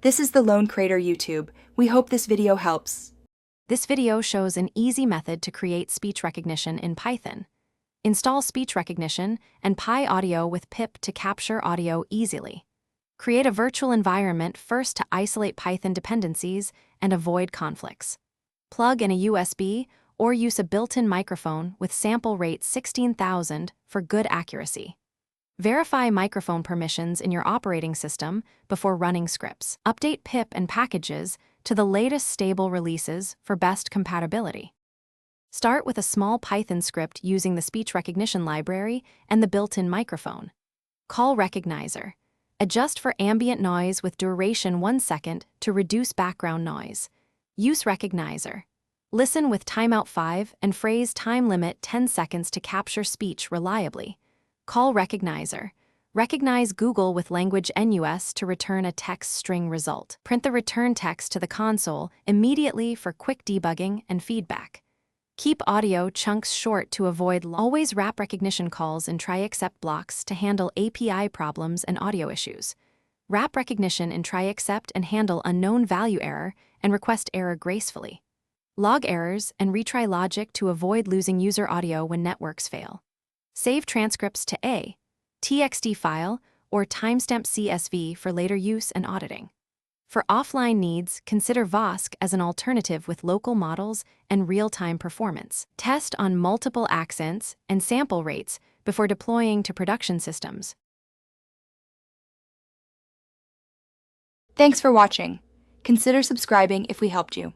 This is the Lone Crater YouTube. We hope this video helps. This video shows an easy method to create speech recognition in Python. Install speech recognition and PyAudio with pip to capture audio easily. Create a virtual environment first to isolate Python dependencies and avoid conflicts. Plug in a USB or use a built-in microphone with sample rate 16,000 for good accuracy. Verify microphone permissions in your operating system before running scripts. Update pip and packages to the latest stable releases for best compatibility. Start with a small Python script using the speech recognition library and the built-in microphone. Call Recognizer. Adjust for ambient noise with duration 1 second to reduce background noise. Use Recognizer. Listen with timeout 5 and phrase time limit 10 seconds to capture speech reliably. Call Recognizer. Recognize Google with language NUS to return a text string result. Print the return text to the console immediately for quick debugging and feedback. Keep audio chunks short to avoid always wrap recognition calls in try-except blocks to handle API problems and audio issues. Wrap recognition in try-except and handle unknown value error and request error gracefully. Log errors and retry logic to avoid losing user audio when networks fail. Save transcripts to a TXT file or timestamp CSV for later use and auditing. For offline needs, consider Vosk as an alternative with local models and real-time performance. Test on multiple accents and sample rates before deploying to production systems. Thanks for watching. Consider subscribing if we helped you.